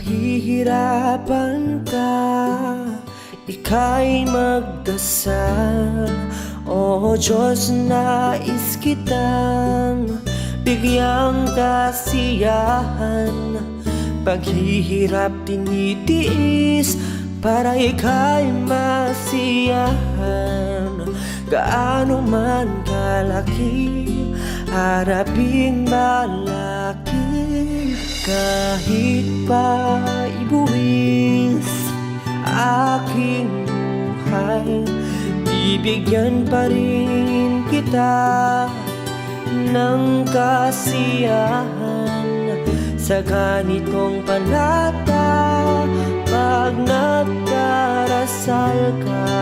nahihirapan ka, ika'y magdasal. O Diyos, nais kitang bigyang kasiyahan. Paghihirap tinitiis para ika'y masiyahan. Gaano man kalaki haraping malaki, kahit pa ibuwis aking buhay, bibigyan pa rin kita ng kasiyahan. Sa ganitong panata, pag nagdarasal ka,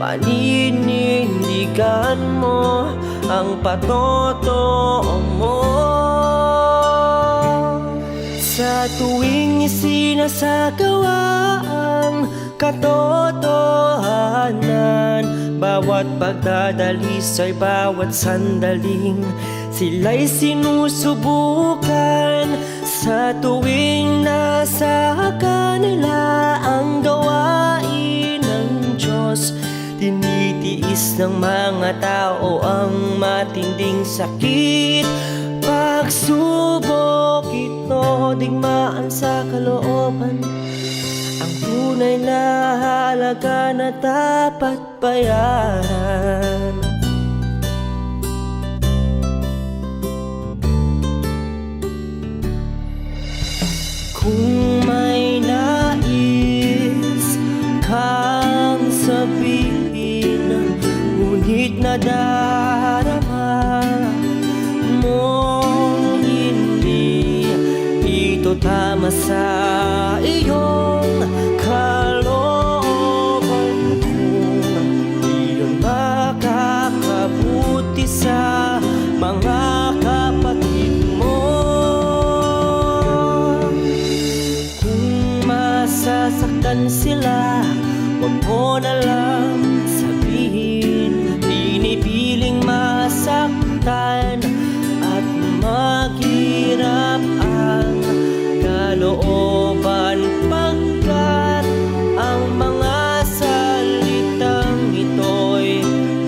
paninindigan mo ang patotoo mo. Sa tuwing isinasagawa ang katotohanan, bawat pagdadalis ay bawat sandaling sila'y sinusubukan. Sa tuwing nasa kanila ang gawain ng Diyos, tinitiis ng mga tao ang matinding sakit. Pagsubok ito, digmaan sa kalooban, ang tunay na halaga na dapat bayaran. Kung may nais kang sabihin, ngunit nadarama mong hindi ito tama sa iyong kalooban, kung iyon makakabuti sa mga kapatid mo, sasaktan sila, huwag mo na lang sabihin. Pinipiling masaktan at maghirap ang kalooban, pagkat ang mga salitang ito'y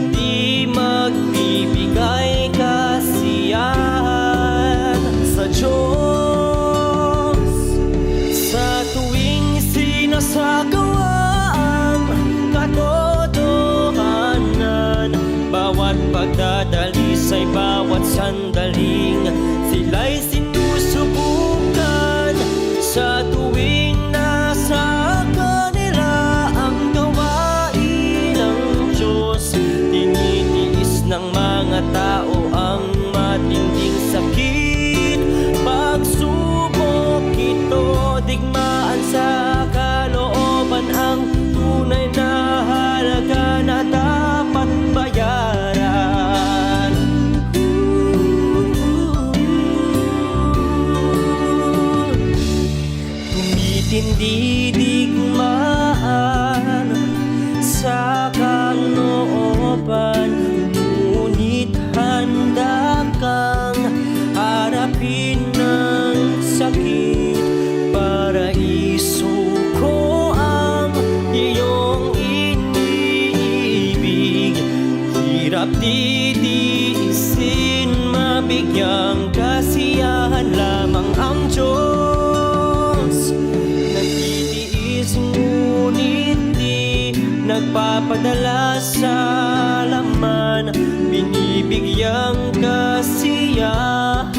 di magbibigay kasiyahan sa Diyos. Sinasagawa ang katotohanan, bawat pagdadalis ay bawat sandaling sila'y sinusubukan. Sa tuwing nasa kanila ang gawain ng Diyos, tinitiis ng mga tao ang matinding sakit. Pagsubok ito, digmaan sa ang tunay na halaga na dapat bayaran. Tumitindi digmaan sa kalooban, ngunit handa kang harapin ng sakit para isuko iyong iniibig. Hirap titiisin, mabigyang kasiyahan lamang ang Diyos. Nagtitiis ngunit di nagpapadala sa laman, binibigyang kasiyahan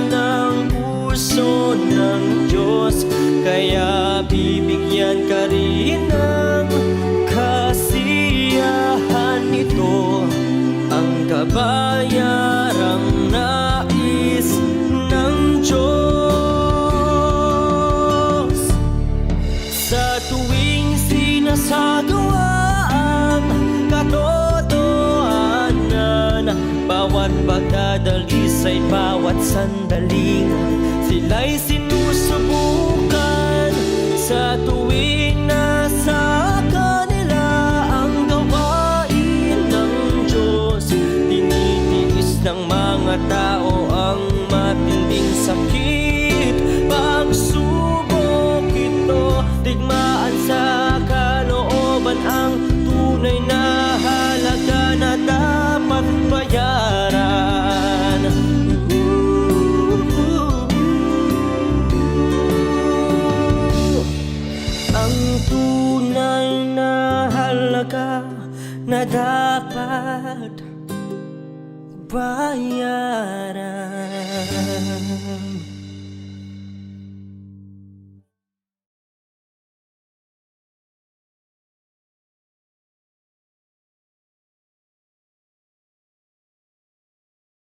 ng puso ng Diyos. Kaya bibigyan ka rin ng kasiyahan nito, ang kabayarang nais ng Diyos. Sa tuwing sinasagawa ang katotohanan, bawat pagdadalis ay bawat sandaling sila'y sinusubukan. Sa tuwing nasa kanila ang gawain ng Diyos, tinitiis ng mga tao ang matinding sakit. Pagsubok digmaan sa kalooban ang tunay na halaga na dapat bayaran. Ang tunay na halaga na dapat bayaran.